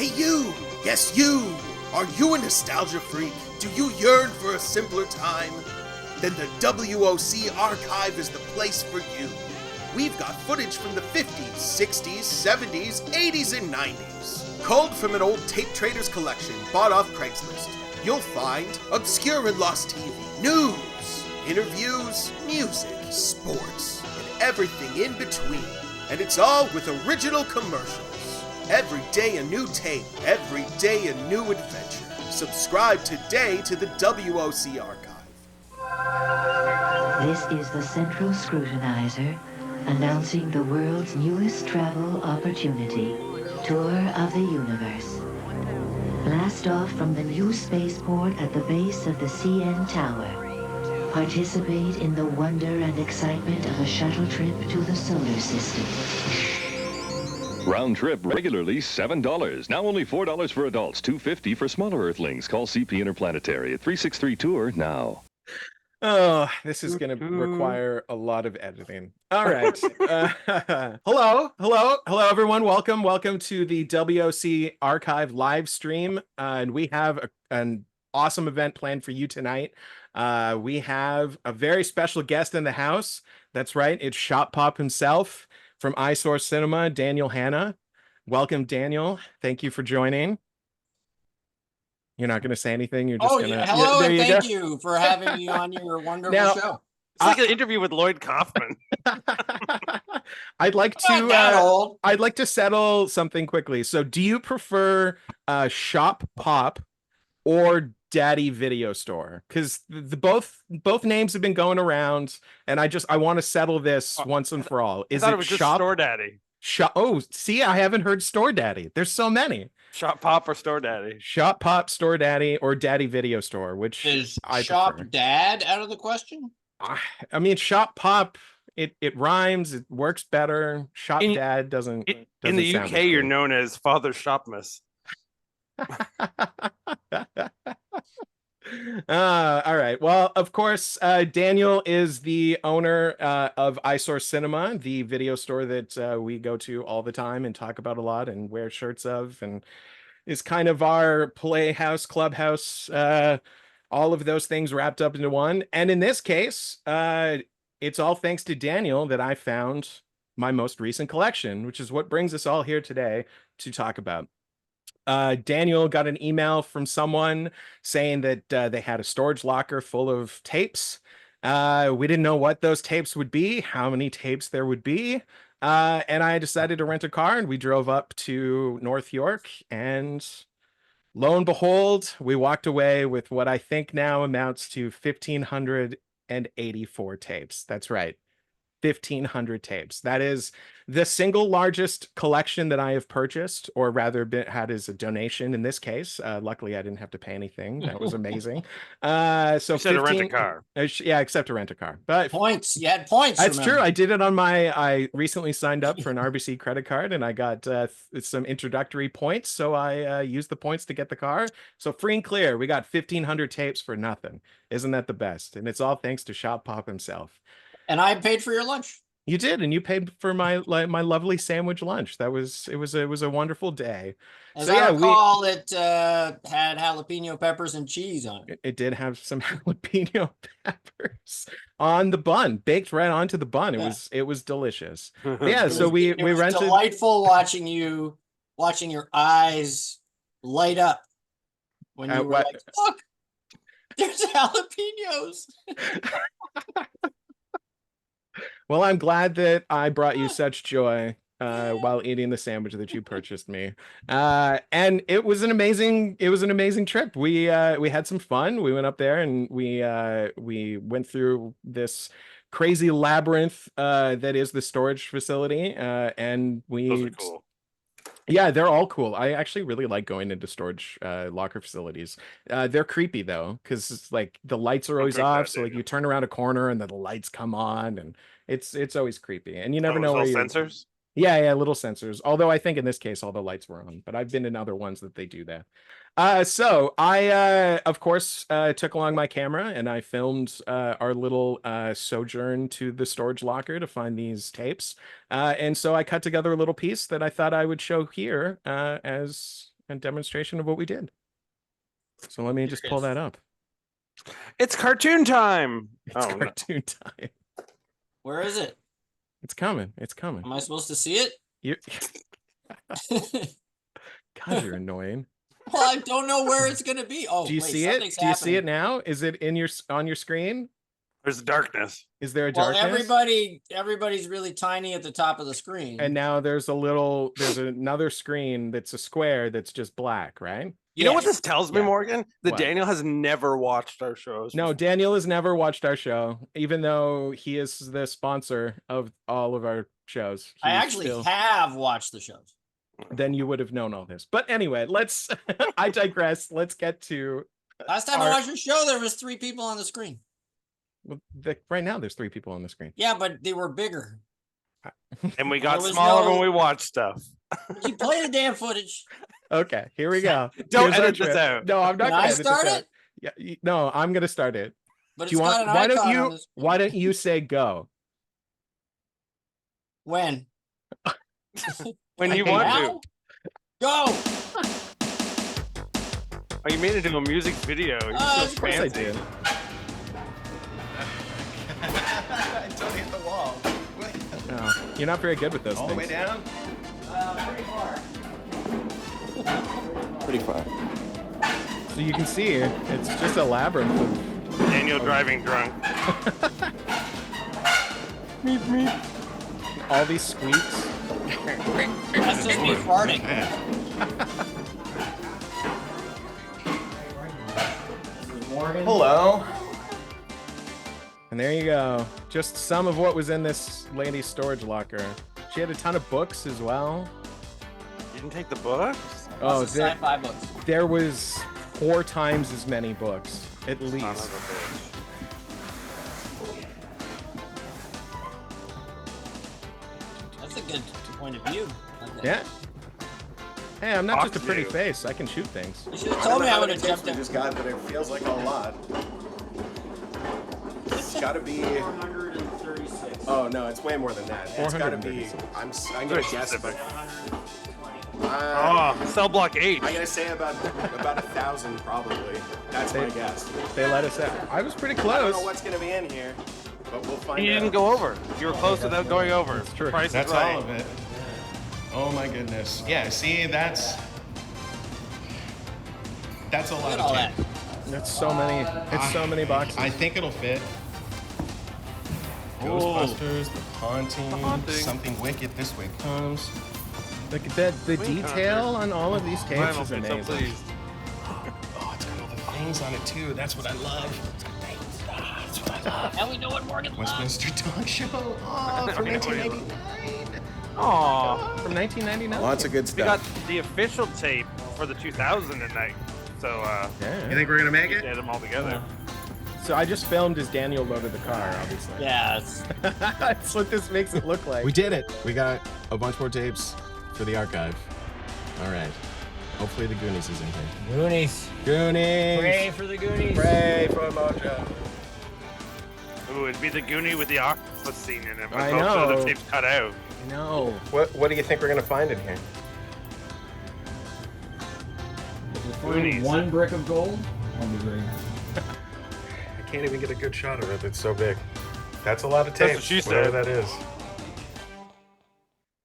Hey you! Yes you! Are you a nostalgia freak? Do you yearn for a simpler time? Then the WOC Archive is the place for you. We've got footage from the 50s, 60s, 70s, 80s, and 90s. Culled from an old tape trader's collection bought off Craigslist. You'll find obscure and lost TV, news, interviews, music, sports, and everything in between. And it's all with original commercials. Every day a new tape, every day a new adventure. Subscribe today to the WOC Archive. This is the Central Scrutinizer, announcing the world's newest travel opportunity, Tour of the Universe. Blast off from the new spaceport at the base of the CN Tower. Participate in the wonder and excitement of a shuttle trip to the solar system. Round trip regularly $7. Now only $4 for adults, $2.50 for smaller Earthlings. Call CP Interplanetary at 363-TOUR now. Oh, this is going to require a lot of editing. All right. Hello, everyone. Welcome to the WOC Archive live stream. And we have an awesome event planned for you tonight. We have a very special guest in the house. That's right. It's Shop Pop himself from Eyesore Cinema, Daniel Hanna. Welcome, Daniel. Thank you for joining. You're not going to say anything. You're just hello, and thank you for having me on your wonderful show. It's like an interview with Lloyd Kaufman. I'd like to settle something quickly. So, do you prefer Shop Pop or Daddy Video Store? Because the both names have been going around, and I want to settle this once and for all. Is it just Store Daddy? Oh, see, I haven't heard Store Daddy. There's so many. Shop Pop or Store Daddy? Shop Pop, Store Daddy, or Daddy Video Store, which is I Shop prefer. Dad out of the question? I mean, Shop Pop, it rhymes, it works better. Shop Dad doesn't. In the UK, you're known as Father Shopmas. All right. Well, of course, Daniel is the owner of Eyesore Cinema, the video store that we go to all the time and talk about a lot and wear shirts of, and is kind of our playhouse, clubhouse, all of those things wrapped up into one. And in this case, it's all thanks to Daniel that I found my most recent collection, which is what brings us all here today to talk about. Daniel got an email from someone saying that they had a storage locker full of tapes. We didn't know what those tapes would be, how many tapes there would be. And I decided to rent a car, and we drove up to North York, and lo and behold, we walked away with what I think now amounts to 1,584 tapes. That's right. 1,500 tapes. That is the single largest collection that I have purchased, or rather had as a donation in this case. Luckily, I didn't have to pay anything. That was amazing. So except to rent a car. Yeah, except to rent a car. But points. You had points. That's true. I did it on I recently signed up for an RBC credit card, and I got some introductory points. So I used the points to get the car. So free and clear, we got 1,500 tapes for nothing. Isn't that the best? And it's all thanks to Shop Pop himself. And I paid for your lunch. You did, and you paid for my lovely sandwich lunch. It was a wonderful day. As I recall, it had jalapeno peppers and cheese on it. It did have some jalapeno peppers on the bun, baked right onto the bun. It was delicious. Yeah, so we rented. Delightful watching your eyes light up when you were like, look, there's jalapenos. Well, I'm glad that I brought you such joy while eating the sandwich that you purchased me. And it was an amazing trip. We had some fun. We went up there and we went through this crazy labyrinth that is the storage facility. And those are cool. Yeah, they're all cool. I actually really like going into storage locker facilities. They're creepy though, because it's like the lights are always off. So like you turn around a corner and then the lights come on, and it's always creepy. And you never know where sensors. Yeah, little sensors. Although I think in this case all the lights were on, but I've been in other ones that they do that. So I, of course, took along my camera and I filmed our little sojourn to the storage locker to find these tapes. And so I cut together a little piece that I thought I would show here as a demonstration of what we did. So let me just pull that up. It's cartoon time. It's cartoon time. Where is it? It's coming. It's coming. Am I supposed to see it? You... God, you're annoying. Well, I don't know where it's gonna be. Oh, do you see it? Do you see it now? Is it in on your screen? There's darkness. Is there a darkness? Well, everybody's really tiny at the top of the screen. And now there's another screen that's a square that's just black, right? You know what this tells me, Morgan? That What? Daniel has never watched our shows. No, Daniel has never watched our show, even though he is the sponsor of all of our shows. I actually have watched the shows. Then you would have known all this. But anyway, let's I digress. Let's get to last time I watched your show, there was 3 people on the screen. Well, right now there's 3 people on the screen. Yeah, but they were bigger. And we got smaller when we watched stuff. You play the damn footage. Okay, here we go. Don't edit this out. No, I'm not going to edit start this it? out. Yeah, no, I'm going to start it. But Do you want? Why don't you say go? When? When you want to. Go. Oh, you made it into a music video. You're so Of course I fancy. did. Don't hit the wall. No, you're not very good with those things. All the way down? Pretty far. So you can see it's just a labyrinth of Daniel driving drunk. Meep, meep. all these squeaks. That's just me farting. Hello. And there you go. Just some of what was in this lady's storage locker. She had a ton of books as well. You didn't take the books? Oh, sci-fi books. There was 4 times as many books, at least. Son of a bitch. That's a good point of view. Yeah. Hey, I'm not Talk just a to pretty you. face. I can shoot things. You should have told me I would have jumped we in. just got, but it feels like a lot. It's got to be. 436. Oh no, it's way more than that. It's got to be. I'm gonna guess, but Cell block H. I'm gonna say about 1,000 probably. That's my guess. They let us out. I was pretty I don't close. know what's gonna be in here, but we'll find You out. didn't go over. You were close without going over. That's true. Price That's is right. all of it. Oh my goodness. Yeah, see, that's a lot Look at of all tape. that. That's so many. It's so many boxes. I think it'll fit. Ghostbusters, The Haunting, Something Wicked, This Way Comes. Look at that. The detail on all of these tapes Vinyl, is so amazing. pleased. Oh, it's got all the things on it too. That's what I love. That's what I love. And we know what Morgan loves. Westminster Dog Show. Oh, from 1989. Aw. From 1999. Lots of good We got stuff. the official tape for the 2000 tonight. So, Yeah. You think we're gonna make we it? had them all together. So I just filmed as Daniel loaded the car, obviously. Yeah, it's That's what this makes it look like. We did it. We got a bunch more tapes for the archive. All right. Hopefully the Goonies is in here. Goonies. Goonies. Pray for the Goonies. Pray for Mojo. Ooh, it'd be the Goonie with the octopus scene in it. But I also know. the tape's cut out. No. What do you think we're gonna find in here? Goonies. One brick of gold. I'll be great. I can't even get a good shot of it. It's so big. That's a lot of tape. That's what she Whatever said. that is.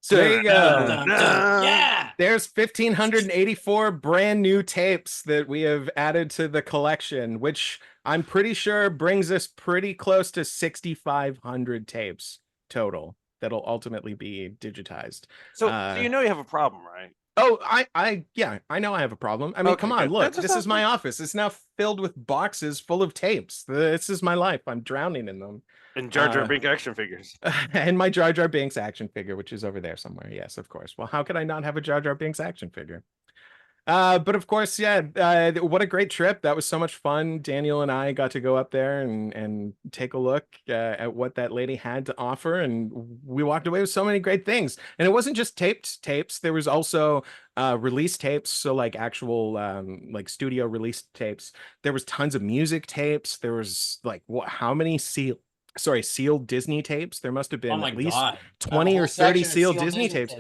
So there you go. Yeah. There's 1,584 brand new tapes that we have added to the collection, which I'm pretty sure brings us pretty close to 6,500 tapes total that'll ultimately be digitized. So you know you have a problem, right? Oh, yeah, I know I have a problem. I mean, Okay, come on, good. look, That's this is my office. It's now filled with boxes full of tapes. This is my life. I'm drowning in them. And Jar Jar Binks action figures. And my Jar Jar Binks action figure, which is over there somewhere. Yes, of course. Well, how could I not have a Jar Jar Binks action figure? But of course, yeah, what a great trip. That was so much fun. Daniel and I got to go up there and take a look at what that lady had to offer. And we walked away with so many great things. And it wasn't just taped tapes. There was also release tapes. So like actual like studio release tapes. There was tons of music tapes. There was like how many sealed Disney tapes? There must have been Oh my at least God. 20 A whole or 30 section of sealed Disney tapes.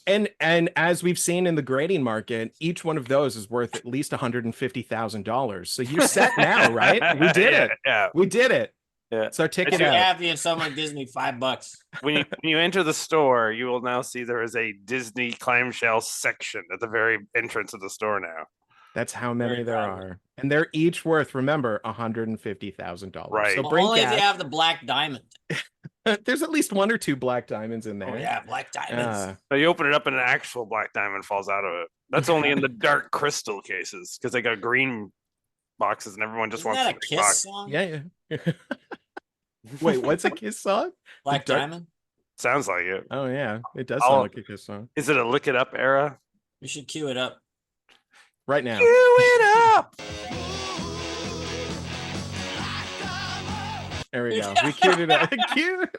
And as we've seen in the grading market, each one of those is worth at least $150,000. So you're set now, right? We did it. Yeah. We did it. Yeah. It's our ticket I'd be out. happy if someone gives me $5. When you enter the store, you will now see there is a Disney clamshell section at the very entrance of the store now. That's how many Very there proudly. are. And they're each worth, remember, $150,000. Right. So Well, bring only if you cash. have the black diamond. There's at least 1 or 2 black diamonds in there. Oh yeah, black diamonds. So you open it up and an actual black diamond falls out of it. That's only in the dark crystal cases because they got green boxes and everyone just Isn't wants that a the big Kiss box. song? Yeah. Wait, what's a Kiss song? Black dark- Diamond. Sounds like it. Oh yeah, it does Oh. sound like a Kiss song. Is it a lick it up era? We should cue it up. Right now. Cue it up. There we go. We queued it up. Cute.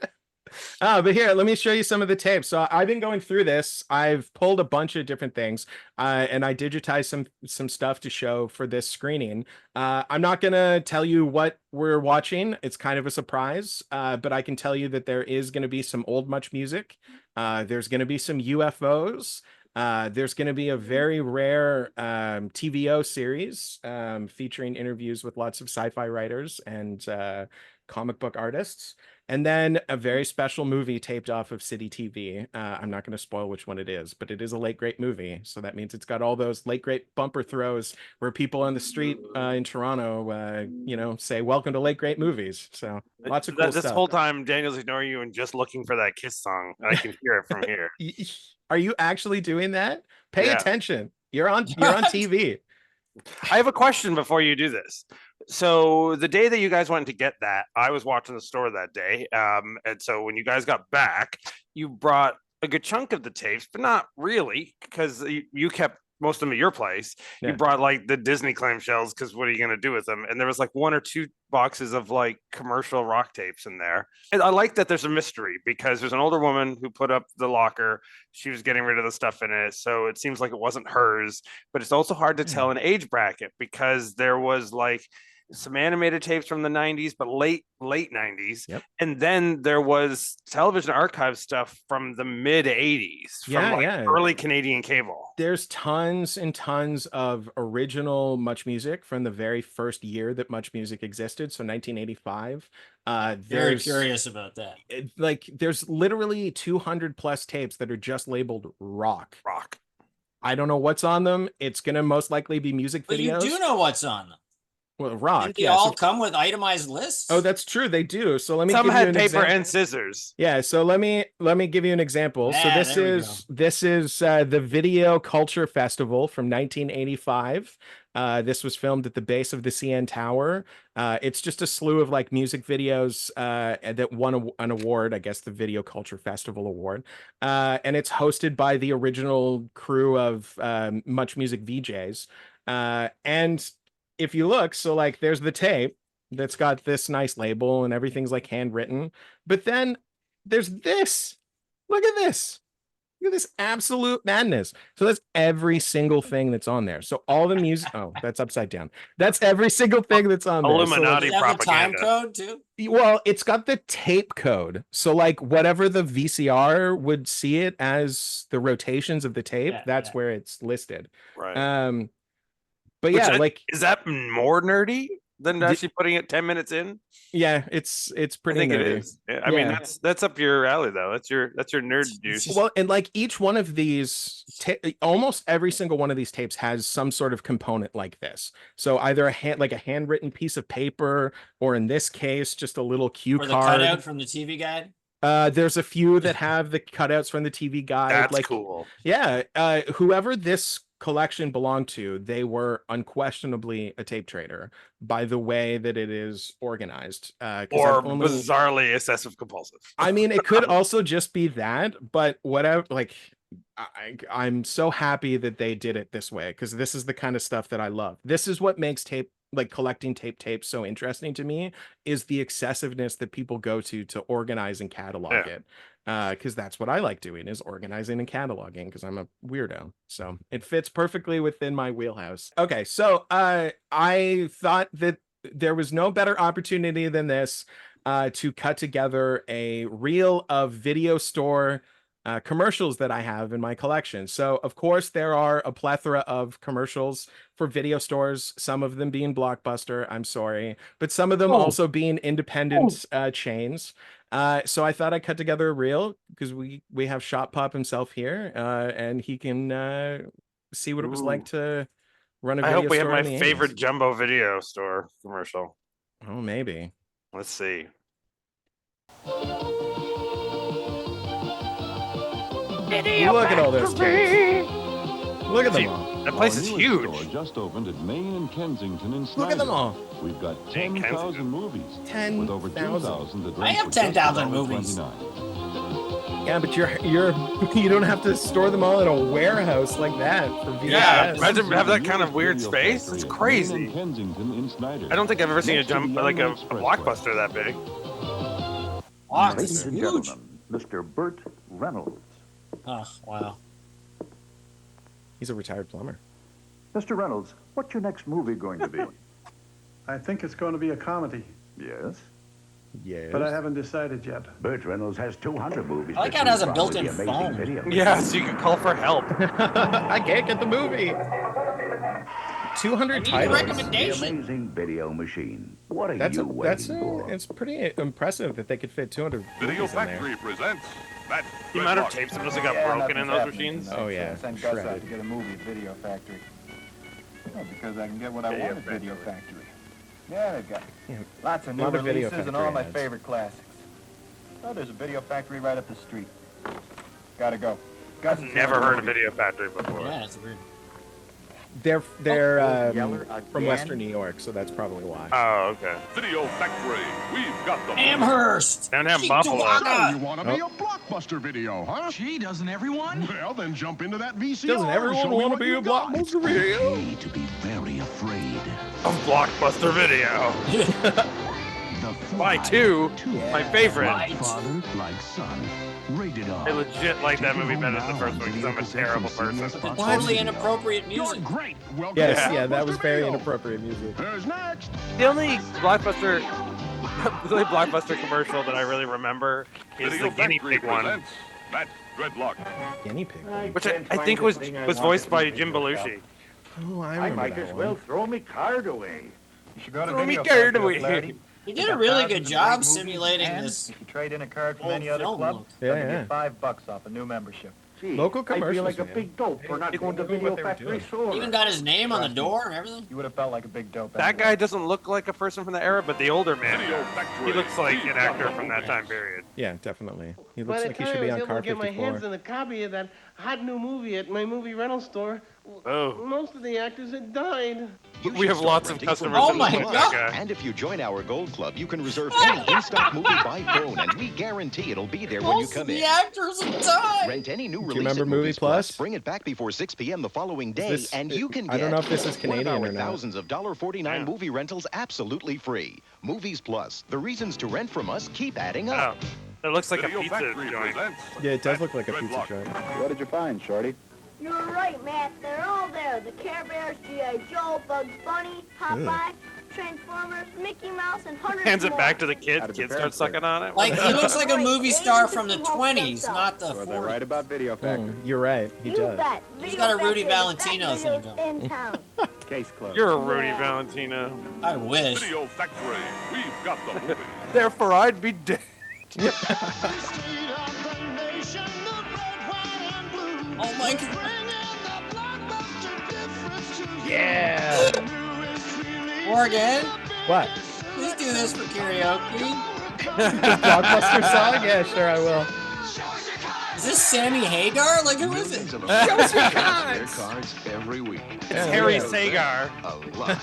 But here, let me show you some of the tapes. So I've been going through this. I've pulled a bunch of different things, and I digitized some stuff to show for this screening. I'm not gonna tell you what we're watching. It's kind of a surprise, but I can tell you that there is gonna be some old Much music. There's gonna be some UFOs. There's going to be a very rare TVO series featuring interviews with lots of sci-fi writers and comic book artists, and then a very special movie taped off of City TV. I'm not going to spoil which one it is, but it is a late great movie, so that means it's got all those late great bumper throws where people on the street in Toronto, say "Welcome to late great movies." So lots of cool This stuff. whole time, Daniel's ignoring you and just looking for that Kiss song. I can hear it from here. Are you actually doing that? Pay Yeah. attention. You're on TV. I have a question before you do this. So the day that you guys went to get that, I was watching the store that day. And so when you guys got back, you brought a good chunk of the tapes, but not really, because you kept most of them at your place. Yeah. You brought like the Disney clamshells, because what are you going to do with them? And there was like 1 or 2 boxes of like commercial rock tapes in there. And I like that there's a mystery because there's an older woman who put up the locker. She was getting rid of the stuff in it. So it seems like it wasn't hers, but it's also hard to tell an age bracket because there was like some animated tapes from the 90s, but late 90s. Yep. And then there was television archive stuff from the mid 80s from early Canadian cable. There's tons and tons of original Much music from the very first year that Much music existed, so 1985. Very curious about that. There's literally 200 plus tapes that are just labeled rock. Rock. I don't know what's on them. It's gonna most likely be music But videos. you do know what's on them. Well, rock. Didn't they all come with itemized lists? Oh, that's true. They do. So let me Some give you had an paper example. and scissors. Yeah, so let me give you an example. So Yeah, this there we is the Video Culture Festival from 1985. This was filmed at the base of the CN Tower. It's just a slew of like music videos that won an award, I guess the Video Culture Festival Award. And it's hosted by the original crew of Much Music VJs. And if you look, so like there's the tape that's got this nice label and everything's like handwritten, but then there's this. Look at this. Look at this absolute madness. So that's every single thing that's on there. So all the music. Oh, that's upside down. That's every single thing that's on there. Illuminati Does it have the time propaganda. code too? Well, it's got the tape code. So like whatever the VCR would see it as the rotations of the tape, that's where it's listed. Right. But yeah, is that more nerdy than actually putting it 10 minutes in? Yeah, it's pretty I think nerdy. it is. I mean, that's up your alley though. That's your nerd juice. Well, and like each one of these, almost every single one of these tapes has some sort of component like this. So either a handwritten piece of paper, or in this case, just a little cue Or the card. cutout from the TV guide? There's a few that have the cutouts from the TV guide. That's cool. Yeah, whoever this collection belonged to, they were unquestionably a tape trader by the way that it is organized. Or bizarrely obsessive compulsive. I mean, it could also just be that, but whatever. Like, I'm so happy that they did it this way because this is the kind of stuff that I love. This is what makes tape, like collecting tapes, so interesting to me, is the excessiveness that people go to organize and catalog it. Because that's what I like doing, is organizing and cataloging, because I'm a weirdo. So it fits perfectly within my wheelhouse. Okay, so I thought that there was no better opportunity than this to cut together a reel of video store commercials that I have in my collection. So, of course, there are a plethora of commercials for video stores, some of them being Blockbuster, I'm sorry, but some of them also being independent chains. So I thought I'd cut together a reel because we have Shop Pop himself here, and he can see what it was like to run a I video hope we have store my in the favorite 80s. Jumbo video store commercial. Oh, maybe. Let's see. Look at all those kids. Look at them all. That place is huge. Just opened at Main and Kensington in Look at them Snyder. all. We've got Kensington. 10,000 movies. 10,000. With over 2,000 that I rent have for just 10,000 movies. $1.29. Yeah, but you don't have to store them all in a warehouse like that for VHS. Yeah, imagine have that kind of weird space. It's Main crazy. and Kensington in Snyder. I don't think I've ever seen a Next to the blockbuster that big. Wow, Ladies it's and huge. gentlemen, Mr. Burt Reynolds. Oh, wow. He's a retired plumber. Mr. Reynolds, what's your next movie going to be? I think it's going to be a comedy, Yes? Yes. but I haven't decided yet. Burt Reynolds has 200 movies. I like to how it has choose a from with built-in the amazing phone. video Yeah, so you can call for help. I can't get the movie. 200 I need a titles. The recommendation. amazing video machine. What are That's you waiting for? it's pretty impressive that they could fit 200 Video movies in there. Factory presents that The amount of tapes that must have got broken in those machines. Oh yeah, Send Gus out shredded. to get a movie at Video Factory. Well, because I can get what I want at Video Factory. Yeah, they've got Yeah, lots of new lot of Video releases and all my Factory ads. favorite classics. Oh, there's a Video Factory right up the street. Gotta go. Gus I've is never here. heard of Video Factory before. Yeah, it's weird. They're Yeller from again? Western New York, so that's probably why. Oh, okay. Video Factory. We've got them. Amherst. Downtown Buffalo. Chihuahua. You want to be a blockbuster video, huh? Gee, doesn't everyone? Well, then jump into that VCR. Doesn't everyone Show me want to what be you a got. blockbuster video? Need to be very afraid. Of Blockbuster Video. The Why two? My favorite. Right. Father like son. Rated R. I legit like that movie better than the first one because I'm a terrible person. Totally inappropriate music. Great. Welcome Yes, to yeah, that was Blockbuster very Video. inappropriate music. Who's next? The only Blockbuster commercial that I really remember is Video the guinea Factory pig one, presents that Dreadlock. Guinea pig. which I think was voiced by Jim Belushi. Oh, I I remember might that as one. well throw me card away. You should go to Throw me Video card Factory, away. Flaherty. He They did a got really thousands good of job great movies, simulating and this. If you trade in a card from old any other film club, look. Yeah, they'll give yeah. you $5 off a new membership. Gee, Local I feel commercials, like a man. big dope for not going to knew what Video they were Factory doing. store. Even got his name on the door and everything. You would have felt like a big dope. That anyway. guy doesn't look like a person from the era, but the older man Video does. Factory. He looks like We've an got actor them from that time period. Yeah, definitely. He By looks the like he time should be I on was car able to get my 54. hands on a copy of that hot new movie at my movie rental store, Oh. most of the actors had died. We have lots of customers Oh that my look like that God. guy. And if you join our Gold Club, you can reserve any in-stock movie by phone, and we guarantee it'll be there when you Most of come in. the actors have died. Rent any new you release remember at Movie Movies Plus? Bring it back before 6 p.m. the following day, this- and you can get I don't know if this is one Canadian of our or not. thousands of $1.49 Yeah. movie rentals absolutely free. Movies Plus. The reasons to rent from us keep adding Oh, up. it looks like a Video pizza Factory joint. presents Yeah, it does that look like a pizza Dreadlock. joint. What did you find, Shorty? You're right, Matt. They're all there. The Care Bears, G.I. Joe, Bugs Bunny, Popeye, Transformers, Mickey Mouse, and hundreds Hands it more. back to the kids. How did Kids your start parents sucking on it. Like he looks like a movie star from the 20s, not the So they're right 40s. about Video Factory. You're right. He You does. bet. He's got a Rudy Video Valentino Factory is the best syndrome. videos in town. Case closed. You're a Rudy Valentino. I wish. Video Factory. We've got the movie. Therefore, I'd be dead. Oh my God. Yeah. Morgan, What? please do this for karaoke. Blockbuster song? Yeah, sure, I will. Is this Sammy Hagar? Like, who is it? Shows your cards. cards every week. It's Yeah, Harry yeah. Sagar. A lot.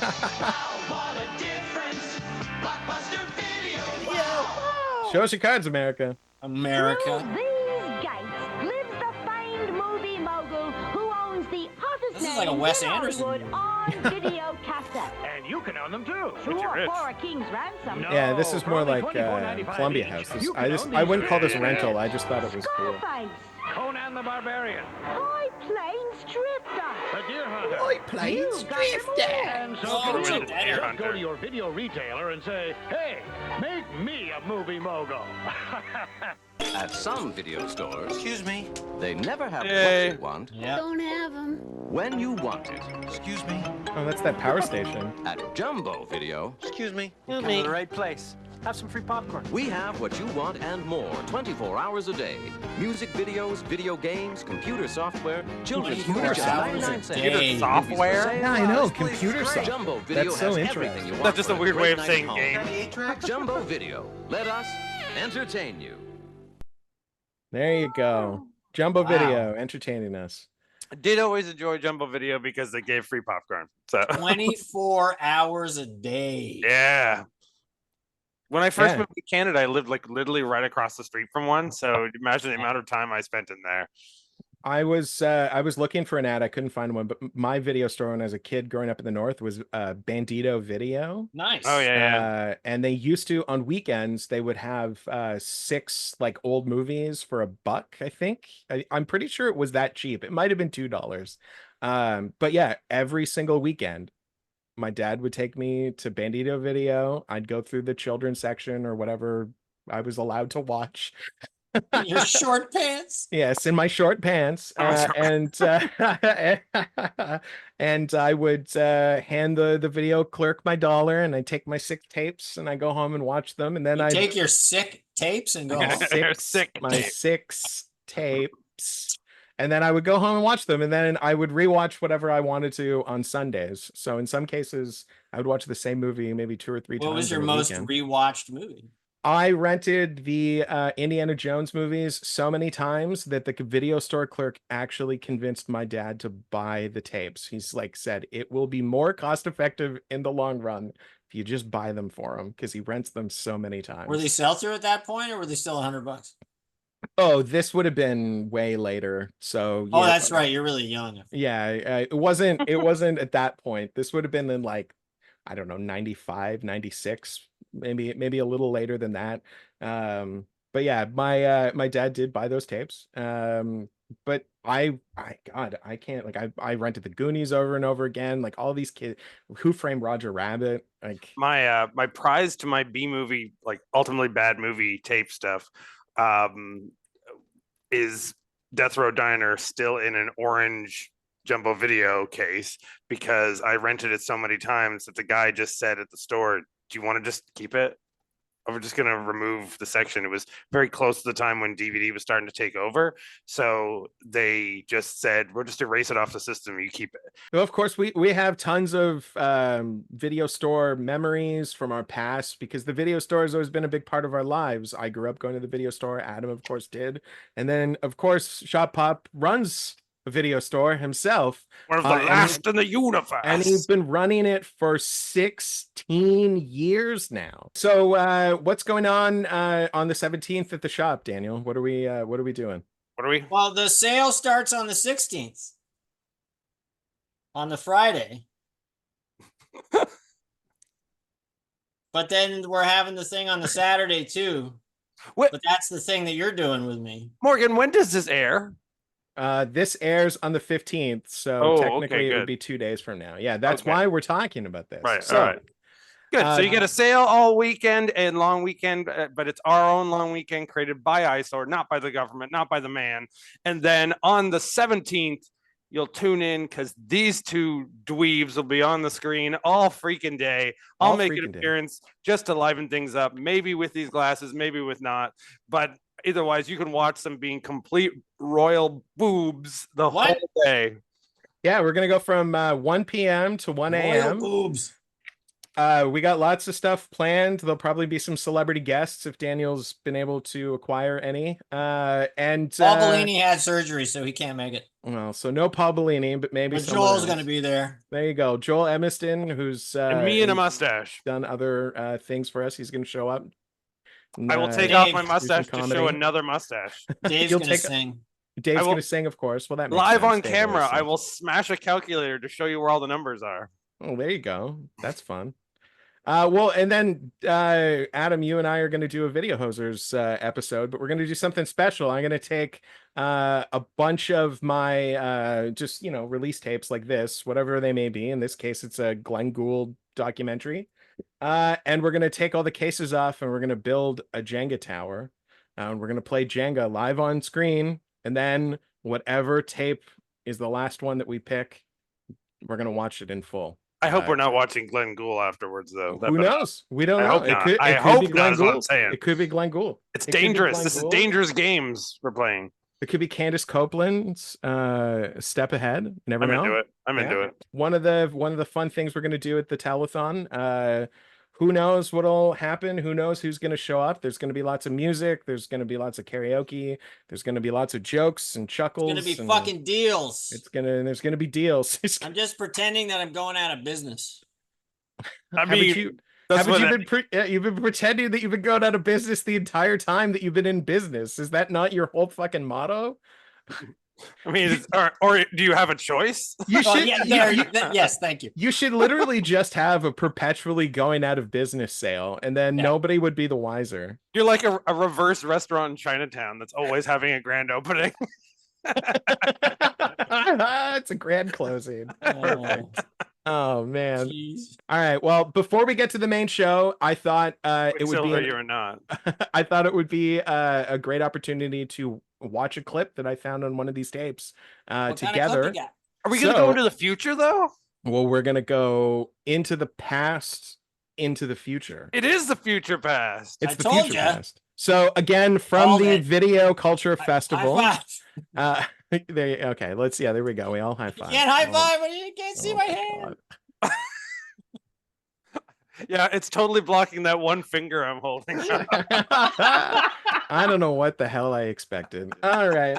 Show us your cards, America. America. These gates lives the famed movie mogul who owns the hottest This is like a name Wes in Anderson Hollywood on video cassette. And you can own them too. Sure, rich. for a king's ransom. Yeah, this is more only like $24.95 Columbia each. House. You can I own wouldn't these call this things. rental. I just thought it was cool. Scarface. Conan the Barbarian, High Plains Drifter. the Deer Hunter. High Plains Drifter. And so Oh, can you. check that Just out. go to your video retailer and say, hey, make me a movie mogul. At some video stores, Excuse me. they never have Yay. what you want Yeah. Don't have them. when you want it. Excuse me. Oh, that's that power station. At Jumbo Video, Excuse me. Come to the right place. Have some free popcorn. we have what you want and more 24 hours a day. Music videos, video games, computer software, children's 24 movies at hours a 99 cents. day. Movies for Software? sale. Yeah, I know. This place Computer is great. software. Jumbo Video That's so has interesting. everything you want That's just for a weird great way of night saying home. game. Jumbo Video. Let us entertain you. There you go. Jumbo Wow. Video entertaining us. I did always enjoy Jumbo Video because they gave free popcorn. So 24 hours a day. yeah. When I first Yeah. moved to Canada, I lived like literally right across the street from one. So imagine the amount of time I spent in there. I was looking for an ad. I couldn't find one, but my video store when I was a kid growing up in the north was Bandito Video. Nice. Oh yeah. And they used to on weekends they would have 6 like old movies for $1, I think. I'm pretty sure it was that cheap. It might have been $2. But yeah, every single weekend my dad would take me to Bandito Video. I'd go through the children's section or whatever I was allowed to watch. Your short pants. Yes, in my short pants, and and I would hand the video clerk my dollar, and I take my 6 tapes, and I go home and watch them, and then I Take your sick tapes and go home. my 6 tapes, and then I would go home and watch them, and then I would rewatch whatever I wanted to on Sundays. So in some cases, I would watch the same movie maybe 2 or 3 times. What was your in a most weekend. rewatched movie? I rented the Indiana Jones movies so many times that the video store clerk actually convinced my dad to buy the tapes. He's like said it will be more cost effective in the long run if you just buy them for him because he rents them so many times. Were they sell through at that point, or were they still $100? Oh, this would have been way later. So Oh, yeah, that's right. You're really young. Yeah, it wasn't at that point. This would have been in like I don't know 95, 96, maybe a little later than that. But yeah, my dad did buy those tapes. But I can't like I rented the Goonies over and over again, like all these kids. Who Framed Roger Rabbit? Like My prize to my B movie, like ultimately bad movie tape stuff, is Death Row Diner still in an orange Jumbo Video case because I rented it so many times that the guy just said at the store, "Do you want to just keep it? We're just going to remove the section." It was very close to the time when DVD was starting to take over. So they just said, "We'll just erase it off the system. You keep it." Well, of course, we have tons of video store memories from our past because the video store has always been a big part of our lives. I grew up going to the video store. Adam, of course, did. And then, of course, Shop Pop runs a video store himself. One of the last in the universe. And he's been running it for 16 years now. So what's going on the 17th at the shop, Daniel? What are we doing? What are we? Well, the sale starts on the 16th. On the Friday. But then we're having the thing on the Saturday too. What? But that's the thing that you're doing with me. Morgan, when does this air? This airs on the 15th, so Oh, technically okay, it would good. be 2 days from now. Yeah, that's Okay. why we're talking about this. Right, So, all right. Good. So you get a sale all weekend and long weekend, but it's our own long weekend created by Eyesore, not by the government, not by the man. And then on the 17th, you'll tune in because these two dweebs will be on the screen all freaking day. I'll All make freaking an day. appearance just to liven things up, maybe with these glasses, maybe with not. But otherwise, you can watch them being complete royal boobs the whole day. Yeah, we're gonna go from 1 p.m. to 1 Royal a.m. boobs. We got lots of stuff planned. There'll probably be some celebrity guests if Daniel's been able to acquire any. And Paul Bellini had surgery, so he can't make it. well, so no Paul Bellini, but maybe But someone Joel's else. going to be there. There you go, Joel Emiston, who's And me and a who's mustache. done other things for us. He's going to show up. I will take Dave, off my do some mustache to show comedy. another mustache. Dave's You'll going to take- sing. Dave's I will- going to sing, of course. Well, that makes Live sense. on Dave camera, always I sings. will smash a calculator to show you where all the numbers are. Oh, there you go. That's fun. Well, and then Adam, you and I are going to do a Video Hosers episode, but we're going to do something special. I'm going to take a bunch of my just release tapes like this, whatever they may be. In this case, it's a Glenn Gould documentary, and we're going to take all the cases off, and we're going to build a Jenga tower, and we're going to play Jenga live on screen, and then whatever tape is the last one that we pick, we're going to watch it in full. I hope we're not watching Glenn Gould afterwards, though. Who knows? We don't know. Hope not. I hope not. That's what I'm saying. It could be Glenn Gould. It's dangerous. This is dangerous games we're playing. It could be Candace Copeland's Step Ahead. You never know. I'm into it. One of the fun things we're going to do at the telethon. Who knows what'll happen? Who knows who's going to show up? There's going to be lots of music. There's going to be lots of karaoke. There's going to be lots of jokes and chuckles. It's going to be fucking deals. There's going to be deals. I'm just pretending that I'm going out of business. You've been pretending that you've been going out of business the entire time that you've been in business. Is that not your whole fucking motto? I mean, or do you have a choice? You should. Yes, thank you. You should literally just have a perpetually going out of business sale, and then nobody would be the wiser. You're like a reverse restaurant in Chinatown that's always having a grand opening. It's a grand closing. Perfect. Oh man. Jeez. All right. Well, before we get to the main show, I thought it would be you or not. I thought it would be a great opportunity to watch a clip that I found on one of these tapes together. Are we going to go into the future though? Well, we're going to go into the past, into the future. It is the future past. It's the future past. So again, from the Video Culture Festival. Okay, let's there we go. We all high five. You can't high five when you can't see my hand. Yeah, it's totally blocking that one finger I'm holding. I don't know what the hell I expected. All right.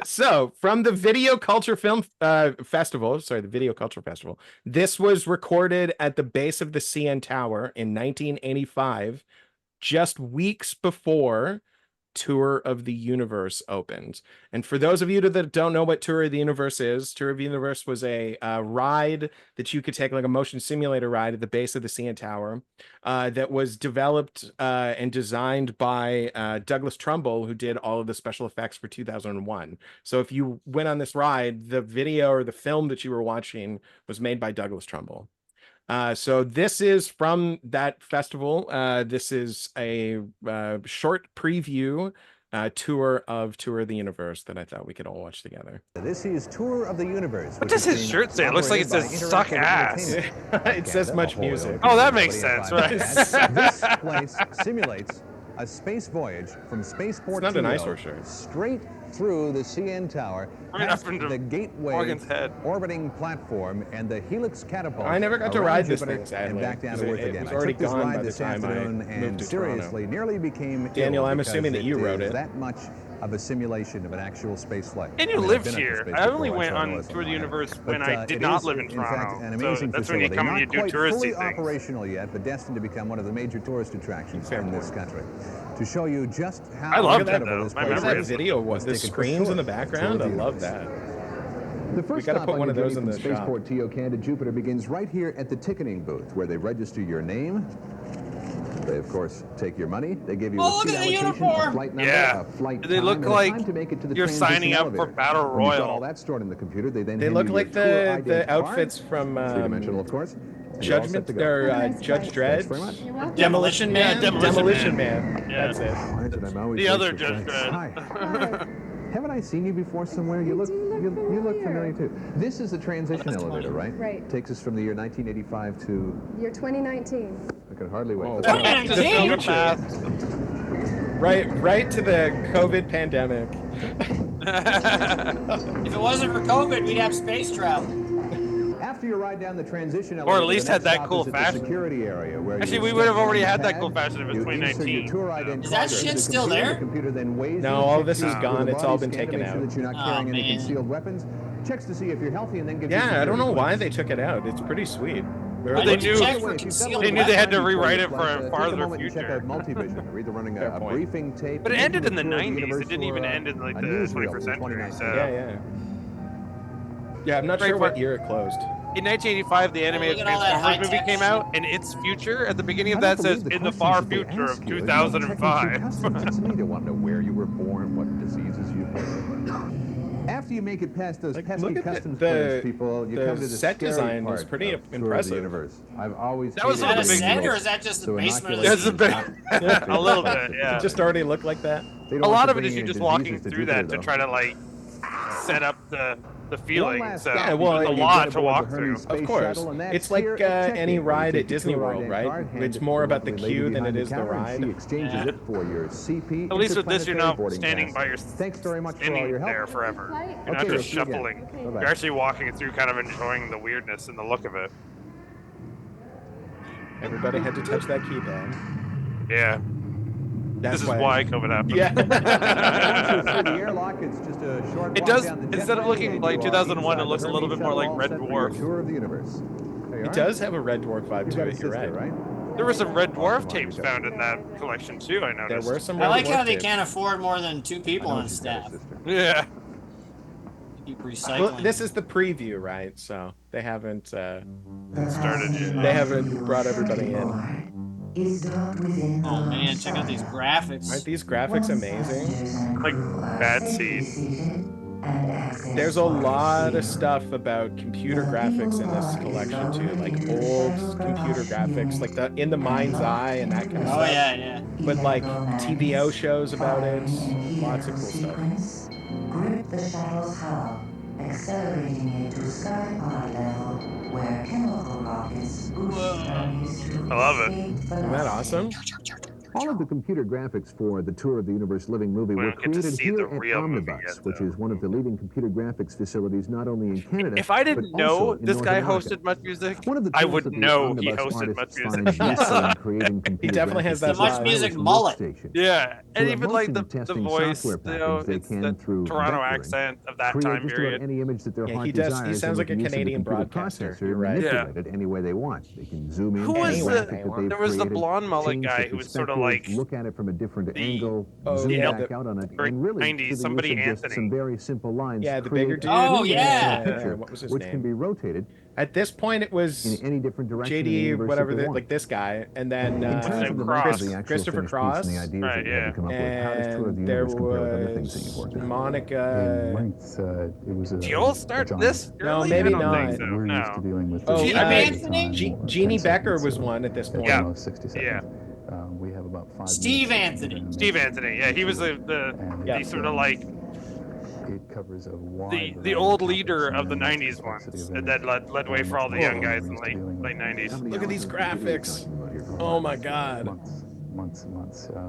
So from the Video Culture Festival, the Video Culture Festival, this was recorded at the base of the CN Tower in 1985, just weeks before Tour of the Universe opened. And for those of you that don't know what Tour of the Universe is, Tour of the Universe was a ride that you could take, like a motion simulator ride at the base of the CN Tower, that was developed and designed by Douglas Trumbull, who did all of the special effects for 2001. So if you went on this ride, the video or the film that you were watching was made by Douglas Trumbull. So this is from that festival. This is a short preview tour of the Universe that I thought we could all watch together. This is Tour of the Universe. What does his shirt say? It looks like it says "suck ass." It says "much music." Oh, that makes sense, right? This place simulates a space voyage from Spaceport it's not an Eyesore shirt. Straight through the CN Tower, past the Gateway orbiting platform and the Helix catapult. I never got to ride this thing, sadly. And back down to Earth again. It was already gone by the time I moved to Toronto. Nearly became Daniel, I'm assuming that you wrote it. That much of a simulation of an actual space flight. And you lived here. I only went on Tour of the Universe when I did not live in Toronto. So that's when you come and you do touristy things. Operational yet, but destined to become one of the major tourist attractions in this country. To show you just how I love that though. My memory video was the screens in the background. I love that. The first we got to put one of those in the Spaceport TOCAN to Jupiter begins right here at the ticketing booth, where they register your name. They, of course, take your money. They give you a seat allocation, a flight number, a flight time, they look like time to make it to the you're signing up for Battle When you've got all Royal. that stored in the computer. They then They hand look you like your tour the ident outfits card. from Three-dimensional, of course. Judgment, or Judge Dredd. Demolition Man. Demolition Man. Yeah. That's it. The other Judge Dredd. Hi. Haven't I seen you before somewhere? You look familiar too. This is the transition elevator, right? Right. Takes us from the year 1985 to Year 2019. I can hardly wait. Oh, 2019. Right to the COVID pandemic. If it wasn't for COVID, we'd have space travel. After you ride down the transition elevator, Or at least the had next that stop cool is at the fashion. security area where Actually, you we would have step already on had the that pad, cool fashion if it was you insert your 2019. tour ident Is that card shit into the still computer. there? The computer then weighs No, you, all checks this you is with gone. a It's body all been scan to taken make sure out. that you're not Oh, carrying any man. concealed weapons. Checks to see if you're healthy and then gives you Yeah, I don't know security why points. they took it out. It's pretty sweet. Why They did you knew- check for If you've got concealed They knew they had to weapons? rewrite it for Take a a farther moment and check future. out multivision. We're either running Fair a point. briefing tape. But it ended in the Tour of 90s. Universe It didn't even or end in like a the newsreel 21st from century. 2019. So Yeah. Yeah, I'm not Great sure work. what year it closed. In 1985, the animated look at all that Transformers movie high-tech came out, and its future at the beginning of that says in the far future of 2005. It's me to want to know where you were born, what diseases you had. After you make it past those pesky look at customs the clearance people, you come to the set scary design was part pretty of Tour of the impressive. Universe. I've always That was hated on a big set, or deals, is that just the so basement of inoculation the That's a scene? bit, a little bit, yeah. It just already looked like that. They don't A want lot to of it bring is you in just diseases walking to through Jupiter, that to though. try to like set up the feeling. last So Yeah, well, there's a you lot get to aboard walk the through. Hermes Of space course. shuttle, and that's It's like here at check-in, any where you ride take at your Disney tour World, ID right? card, hand It's it more to about the lovely lady queue than behind it is the counter, and ride. She exchanges Yeah. it for your CP. At least with this, you're interplanetary not boarding standing pass. by your Thanks very much for all standing your help. there forever. You're not Okay, just we'll see you again. shuffling. Bye-bye. You're actually walking through, kind of enjoying the weirdness and the look of it. Everybody had to touch that keypad. Yeah. That's This is why COVID happened. Yeah. Through the airlock, it's just a short It walk does, down the instead of jetway, looking and like you are 2001, it inside looks the a little Hermes bit more like shuttle, all Red set for your Dwarf. Tour of the universe. There you It are. does have a Red Dwarf vibe You've to got a it. You're sister, right. right? There were some Red Come Dwarf on, tapes you got found in that collection too, I There noticed. were some I Red like Dwarf how they tapes. can't afford more than 2 people on staff. Yeah. Keep recycling. Well, this is the preview, right? So they haven't Started yet. they haven't brought everybody in. Oh man, check out these graphics. Aren't these graphics amazing? Like bad seed. There's a lot of stuff about computer graphics in this collection too, like old computer graphics, like the In the Mind's Eye and that kind of stuff. Oh yeah, yeah. But like TVO shows about it, lots of cool stuff. Grip the shuttle's hull, accelerating it to sky pod level, where chemical rockets boost journeys to I love it. Isn't that awesome? All of the computer graphics for the Tour of the Universe Living Movie We were don't get to created see here the at real movie Omnibus, yet, which though. is one of the leading computer graphics facilities not only in Canada, If I didn't but know also in this North guy America. hosted Much Music, One of the I tools would that the know he Omnibus hosted Much artists Music. find useful in creating computer definitely has graphics that is vibe. the Much Music wireless mullet. workstation. Yeah, and Through a even like motion the testing voice, software you know, package, they it's can, the through Toronto vectoring, accent of that create time just period. about any image that their Yeah, heart he does. desires, He sounds and like a with the use of the Canadian computer broadcaster. processor, You're right. manipulate it any way they want. They can zoom in Who to was any the- graphic that they've there was the created, blonde mullet change guy the who was sort of perspective, like look at it from a different the- angle, Oh, zoom yeah, back the- out on it, very and really 90s, through the somebody use of just Anthony. some very simple lines. Yeah, the create bigger dude. Oh, a yeah. picture, What was his which name? can be rotated At this point, it was in any different direction in the JD, universe whatever, that they want. like this guy, and then In terms of the Cross. makeup of the actual Christopher finished piece Cross. and the ideas Right, that you had to come up with, how does Tour of the and there Universe compare with other things that you've was worked on? Monica. Did you all start this? No, early? maybe I don't think not. so, no. Oh, Anthony? Jeannie Becker was one at this point. Yeah. Yeah. Steve Anthony. Steve Anthony, yeah, he was the sort of like It covers a wide the old leader of the 90s ones, and that led way for all the young guys in the late 90s. Look at these graphics. Oh my God. months.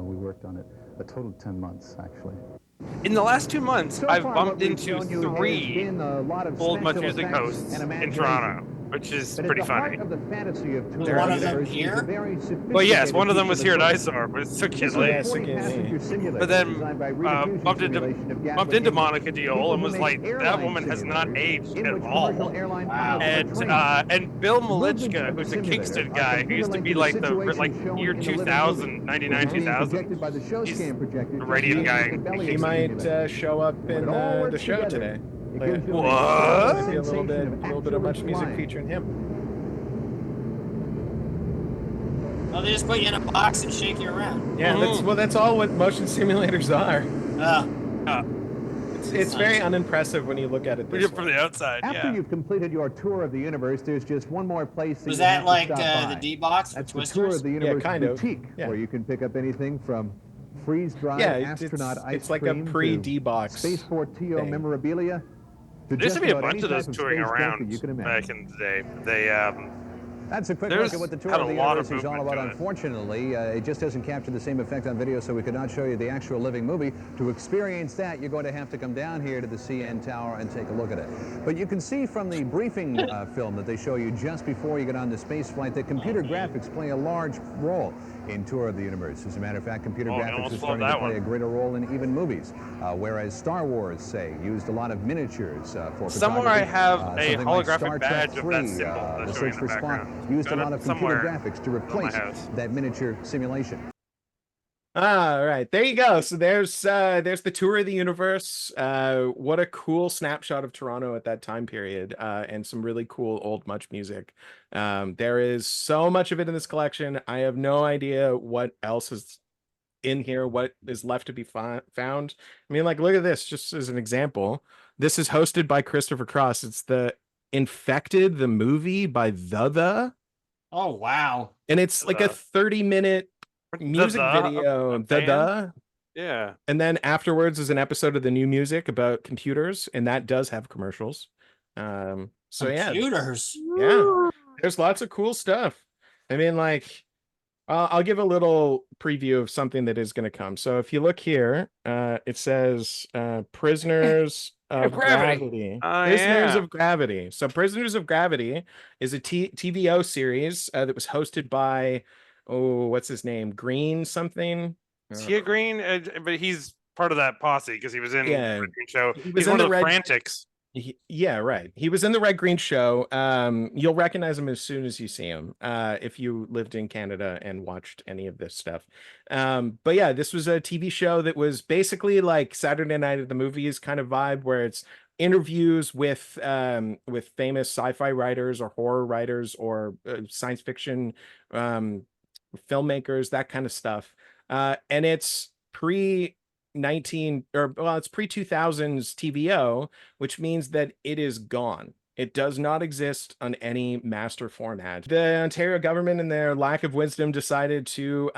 We worked on it a total of 10 months, actually. In the last 2 months, So I've far, bumped what we've into shown you has 3 been a lot of old Much special Music effects hosts and in imagination. Toronto, which is But at pretty the heart funny. of the fantasy of Was Tour one of of the them Universe is here? a very Well, yes, sophisticated one of them piece was here at equipment. Eyesore, but it took This you is a late. 40-passenger simulator But then designed by Rita Fuji's bumped simulation of gatwick into engines. Monica Diol People and who was make like, that airline woman has not simulators aged in at which all. commercial airline pilots are trained. And Bill Movements Malichka, of who's the a Kingston simulator guy are who used to be computer-linked like to the situations shown year in the living 2000, movie. 99, Being 2000. projected by the show He's scan projector, a just radio using guy. the belly He of the might simulator. show up When in it all the works show together, today. it Like, gives you What? a maybe a little bit sensation of Much Music flying. featuring him. Oh, they just put you in a box and shake you around. Yeah, that's all what motion simulators are. It's very unimpressive when you look at it this From the outside, After you've completed your tour of the universe, there's just one more place Was you that have like to stop by. the D-Box? That's the Tour of the Universe kind of. boutique, Yeah. where you can pick up anything from freeze-dried Yeah, astronaut ice it's like a cream to pre-D-Box spaceport TO thing. memorabilia. To There used just to be a about bunch any of those type touring space junk around that you can imagine. back in the day. They That's a quick There's look at what the Tour had of a the lot of Universe is all movement about. to it. Unfortunately, it just doesn't capture the same effect on video, so we could not show you the actual living movie. To experience that, you're going to have to come down here to the CN Tower and take a look at it. But you can see from the briefing film that they show you just before you get on the space flight that computer graphics play a large role in Tour of the Universe. As a matter of fact, computer graphics almost is flowed starting to that play one. a greater role in even movies, whereas Star Wars, say, used a lot of miniatures for Somewhere I photography. have a Something like holographic Star Trek badge of that 3, symbol the that's Search showing for in the Spock background. used a Got lot it of computer somewhere graphics to on my replace house. that miniature simulation. All right, there you go. So there's the tour of the universe. What a cool snapshot of Toronto at that time period, and some really cool old Much music. There is so much of it in this collection. I have no idea what else is in here, what is left to be found. I mean, like, look at this, just as an example. This is hosted by Christopher Cross. It's the Infected, the movie by The. Oh wow! And it's like a 30-minute music video. The. Yeah. And then afterwards is an episode of the new music about computers, and that does have commercials. So computers. Yeah, there's lots of cool stuff. I mean, like, I'll give a little preview of something that is going to come. So if you look here, it says Prisoners of Gravity. Prisoners of Gravity. So Prisoners of Gravity is a TVO series that was hosted by, what's his name? Green something? Is he a Green? But he's part of that posse because he was in the Red Green Show. He's one of the Frantics. Yeah, right. He was in the Red Green Show. You'll recognize him as soon as you see him, if you lived in Canada and watched any of this stuff. But yeah, this was a TV show that was basically like Saturday Night at the Movies kind of vibe, where it's interviews with famous sci-fi writers or horror writers or science fiction filmmakers, that kind of stuff. And it's it's pre-2000s TVO, which means that it is gone. It does not exist on any master format. The Ontario government, in their lack of wisdom, decided to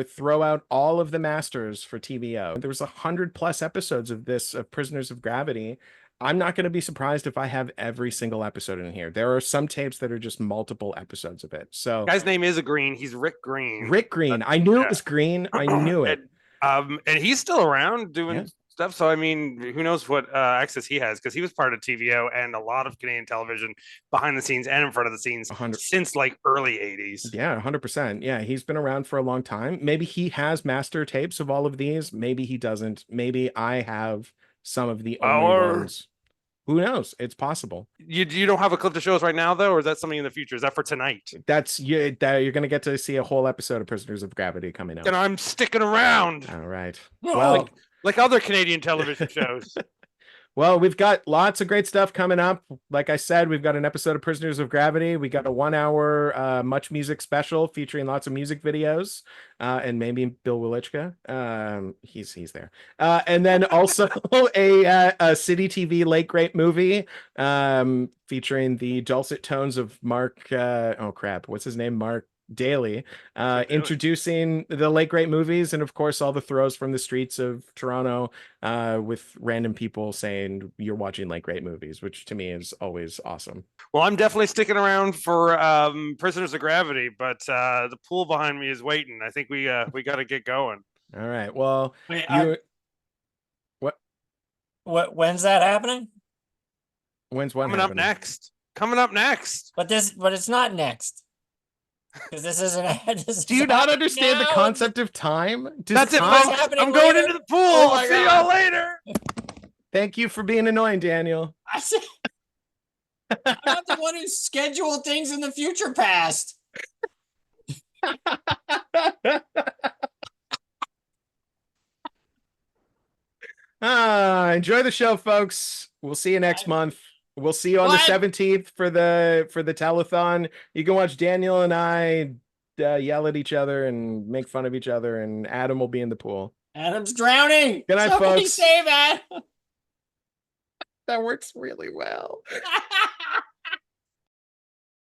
throw out all of the masters for TVO. There was 100+ episodes of this, of Prisoners of Gravity. I'm not going to be surprised if I have every single episode in here. There are some tapes that are just multiple episodes of it. So guy's name is a Green. He's Rick Green. Rick Green. I knew it was Green. I knew it. And he's still around doing stuff. So I mean, who knows what access he has, because he was part of TVO and a lot of Canadian television behind the scenes and in front of the scenes since like early 80s. Yeah, 100%. Yeah, he's been around for a long time. Maybe he has master tapes of all of these. Maybe he doesn't. Maybe I have some of the only ones. Who knows? It's possible. You don't have a clip to show us right now, though, or is that something in the future? Is that for tonight? That's you're going to get to see a whole episode of Prisoners of Gravity coming out. And I'm sticking around. All right. Well, like other Canadian television shows. Well, we've got lots of great stuff coming up. Like I said, we've got an episode of Prisoners of Gravity. We got a 1-hour Much Music special featuring lots of music videos, and maybe Bill Wilichka. He's there. And then also a City TV late great movie featuring the dulcet tones of Mark. What's his name? Mark Daly, introducing the late great movies, and of course all the throws from the streets of Toronto, with random people saying you're watching late great movies, which to me is always awesome. Well, I'm definitely sticking around for Prisoners of Gravity, but the pool behind me is waiting. I think we got to get going. All right. Well, when's that happening? When's what coming happening? up next? Coming up next. But it's not next. Because this isn't. Do you not understand the concept of time? That's it, folks. I'm going into the pool. Oh See y'all later. Thank you for being annoying, Daniel. I'm not the one who scheduled things in the future past. Enjoy the show, folks. We'll see you next month. We'll see you on the 17th for the telethon. You can watch Daniel and I yell at each other and make fun of each other, and Adam will be in the pool. Adam's drowning. Good night, Somebody folks. save Adam. That works really well.